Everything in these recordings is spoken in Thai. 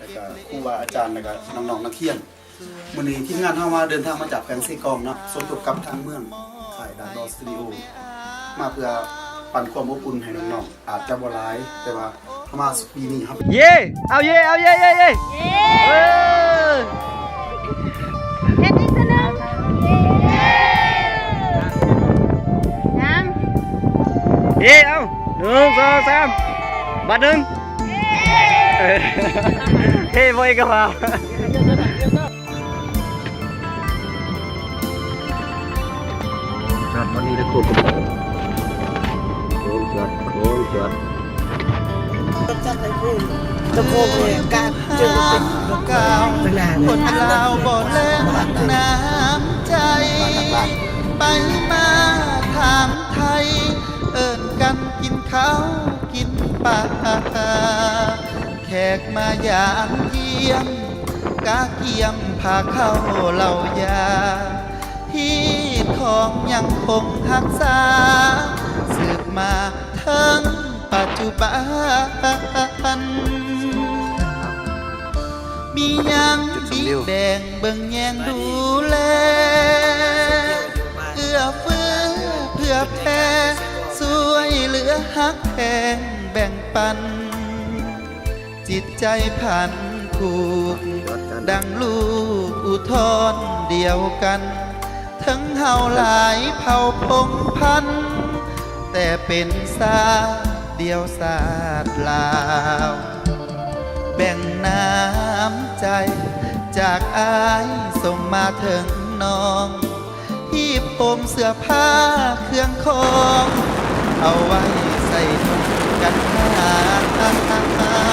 แล้วก็ครูบาอาจารย์แล้วก็น้องๆนักเรียนมื้อนี้ทีมงานเฮามาเดินทางมาจากแขวงเซกองเนาะสมทบกับทางเมืองค่ายดานดอสตูดิโอมาเพื่อปั่นความอบอุ่นให้น้องๆอาจจะบ่หลายแต่ว่าเฮามาปีนี้ครับ เย่เอาเย่เอาเย่เย่เย่เออ เฮ็ดอีกซะนึงน้ำ เย่เอา1 2 3บัดหนึ่งเออเฮ้ยบ่อีกกับเราครับวันนี้ตะโกนโค้งจอดโค้งจอด ตะโกนเลยการเจอเป็นตั้งนาน คนลาวบ่แลน้ำใจ ไปมาถามไทย เอิ้นกันกินข้าวกินปลาแขกมาอย่างเยี่ยมกาเกียมพาเข้าเหล่ายาที่ของยังคงรักษาสืบมาถึงปัจจุบัน มียังดีแดงเบิ่งแยงดูแลเอื้อเฟื้อเพื่อแผ่สวยเหลือฮักแพงแบ่งปัน จิตใจพันผูกดังลูกอุทธรเดียวกันทั้งเฮาหลายเผ่าพงพันธุ์แต่เป็นซาเดียวศาสตร์ลาว แบ่งน้ำใจจากอายส่งมาถึงน้องที่ผมเสื้อผ้าเครื่องของเอาไว้ใส่ถุงกันหนา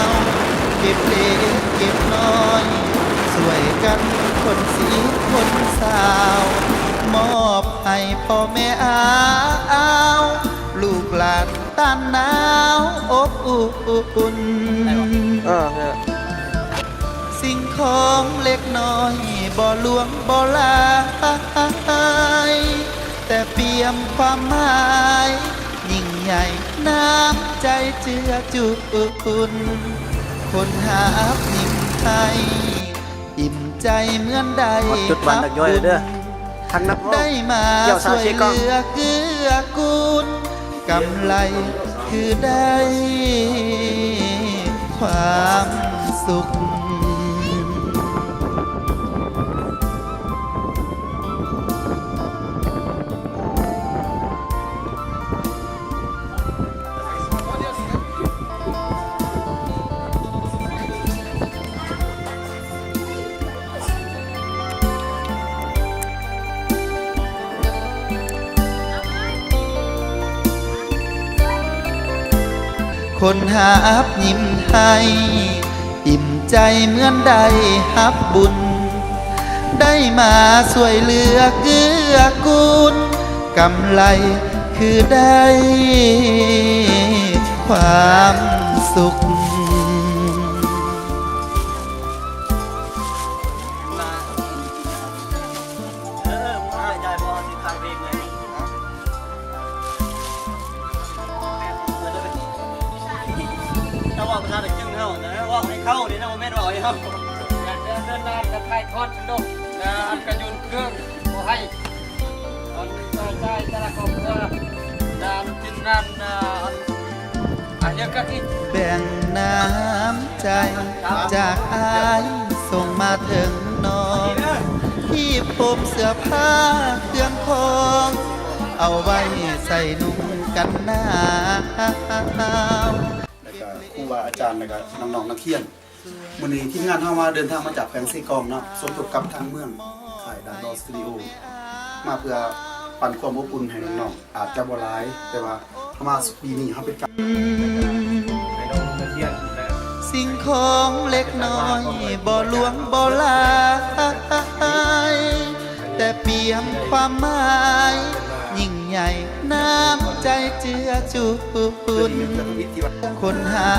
วเก็บเล็กเก็บน้อยสวยกันคนสีคนสาวมอบให้พ่อแม่ลูกหลานต้านหนาวอบอุ่น สิ่งของเล็กน้อยบ่หลวงบ่หลายแต่เปี่ยมความหมายยิ่งใหญ่น้ำใจเจือจุนคนหายิ่งไทยอิ่มใจเหมือนใด จุดวันดักย้อยเด้อทันนับ ได้มาช่วยเหลือเกื้อกูลกำไรคือได้ความสุข คนหาบยิ้มให้อิ่มใจเหมือนได้ฮับบุญ ได้มาช่วยเหลือเกื้อกูลกำไรคือได้ความสุข ถ้าว่าประชาชนจึงเท่านะว่าให้เข้านี่นะว่าแม่นว่าให้เข้าเดินนานจะไทยทอดดกนะอันกระยุนเครื่องบ่ให้อันใจแต่ละครอบครัวดานกินนั่นอันเดียวกันที่ แบ่งน้ำใจจากอายส่งมาถึงน้องที่ผมเสื้อผ้าเครื่องของเอาไว้ใส่นุ่งกันหนาว แล้วก็ครูบาอาจารย์แล้วก็น้องๆนักเรียนมื้อนี้ทีมงานเฮามาเดินทางมาจากแขวงเซกองเนาะสมทบกับทางเมืองค่ายดานดอสตูดิโอมาเพื่อปั่นความอบอุ่นให้น้องๆอาจจะบ่หลายแต่ว่าเฮามาปีนี้เฮาเป็นการให้น้องนักเรียนและ สิ่งของเล็กน้อยบ่หลวงบ่หลายแต่เปี่ยมความหมายยิ่งใหญ่น้ำใจเจือจุนคนหา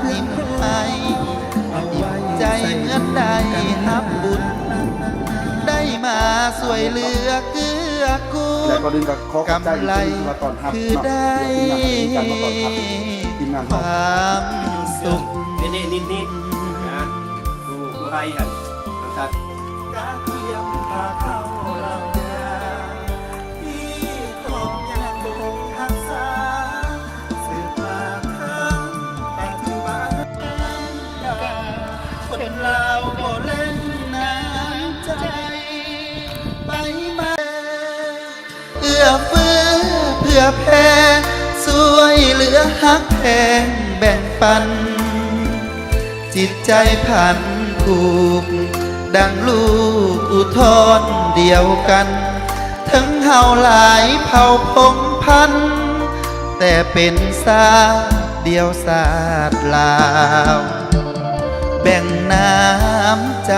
ยิ้มให้อิ่มใจเหมือนได้ฮับบุญ ได้มาสวยเหลือเกื้อกูล และก็ดึงกับขอกำ กำไร มาตอนรับ คือได้ ทีมงาน ความสุข นี่นะดู ไงฮะครับ กาเทียมพาเข้าเรายาที่ของยังคงรักษาสืบมาทั้งปัจจุบันคนเราบ่เล่นน้ำใจไปมาเอื้อเฟื้อเพื่อแผ่สวยเหลือฮักแพงแบ่งปัน จิตใจพันผูกดังลูกอุทธรเดียวกันทั้งเฮาหลายเผ่าพงพันธุ์แต่เป็นซาเดียวศาสตร์ลาวแบ่งน้ำใจ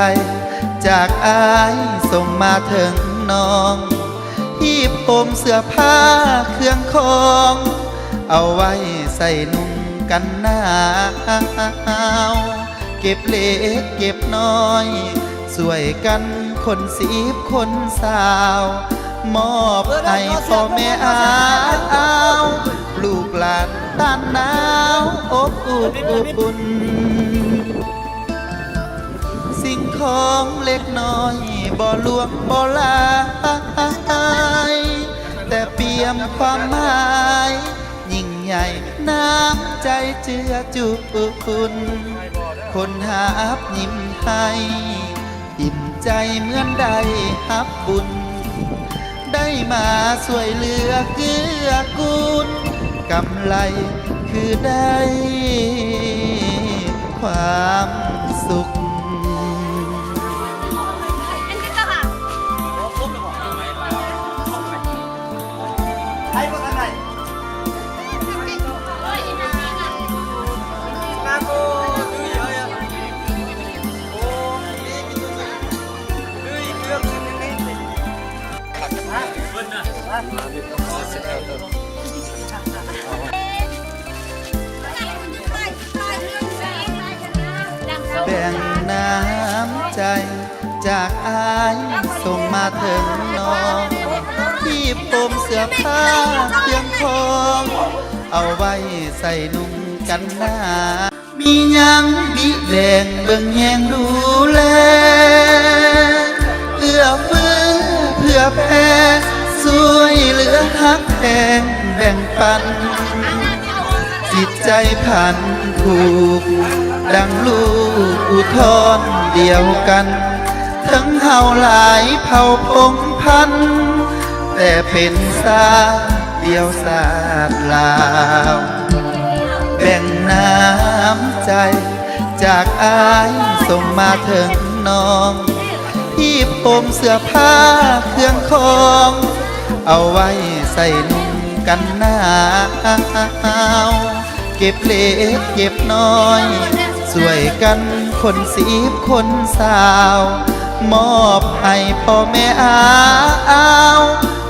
จากอายส่งมาถึงน้องที่ผมเสื้อผ้าเครื่องของเอาไว้ใส่นุ่งกันหนาวเก็บเล็กเก็บน้อยสวยกันคนสีบคนสาวมอบให้พ่อแม่ลูกหลานต้านหนาวอบอุ่นสิ่งของเล็กน้อยบ่หลวงบ่หลายแต่เปี่ยมความหมายยิ่งใหญ่น้ำใจเจือจุนคนหาอับยิ้มให้อิ่มใจเหมือนได้ฮับบุญได้มาสวยเหลือเกื้อกูลกำไรคือได้ความสุข แบ่งน้ำใจจากอายส่งมาถึงน้องที่ปมเสื้อผ้าเครื่องของเอาไว้ใส่นุ่งกันหน้ามียังบิแบ่งเบิ่งแยงดูแลเอื้อเฟื้อเพื่อแผ่สวยเหลือฮักแพงแบ่งปันจิตใจพันผูกดังลูกอุทธรเดียวกันทั้งเฮาหลายเผ่าพงพันธุ์แต่เป็นซาเดียวศาสตร์ลาวแบ่งน้ำใจจากอายส่งมาถึงน้องที่ผมเสื้อผ้าเครื่องของเอาไว้ใส่นุ่งกันหนาวเก็บเล็กเก็บน้อยสวยกันคนสีบคนสาวมอบให้พ่อแม่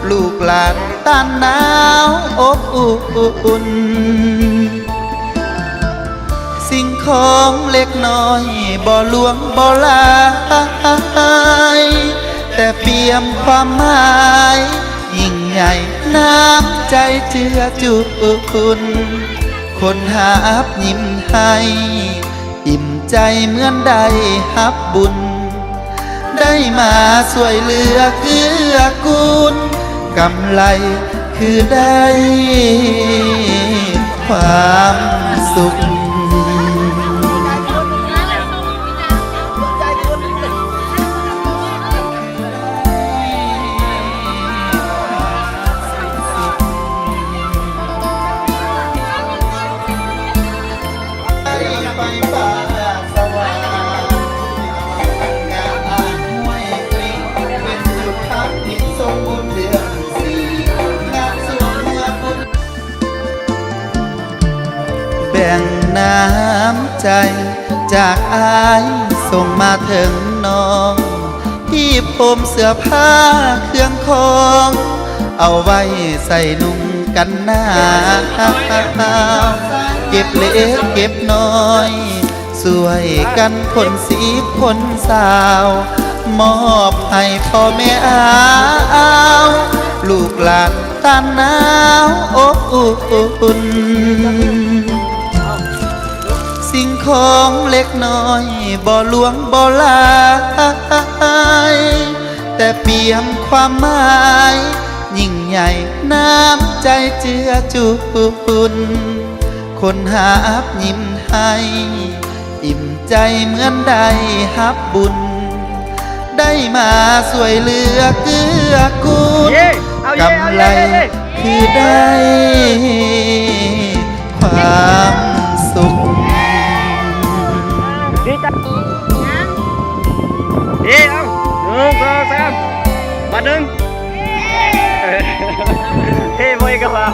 ลูกหลานต้านหนาวอบอุ่นสิ่งของเล็กน้อยบ่หลวงบ่หลายแต่เปี่ยมความหมายยิ่งใหญ่น้ำใจเจือจุนคนหาอับยิ้มให้อิ่มใจเหมือนได้ฮับบุญได้มาสวยเหลือเกื้อกูลกำไรคือได้ความสุขแบ่งน้ำใจจากอายส่งมาถึงน้องที่ผมเสื้อผ้าเครื่องของเอาไว้ใส่นุ่งกันหนาวเก็บเล็กเก็บน้อยสวยกันคนสีคนสาวมอบให้พ่อแม่ลูกหลานต้านหนาวอบอุ่น สิ่งของเล็กน้อยบ่หลวงบ่หลายแต่เปี่ยมความหมายยิ่งใหญ่น้ำใจเจือจุนคนหาบยิ้มให้อิ่มใจเหมือนได้ฮับบุญได้มาสวยเหลือเกื้อกูลกำไรคือได้ความสุข ดีจัง น้ำ ดีเอา1 2 3มาดึงเฮ้ยมวยกับเรา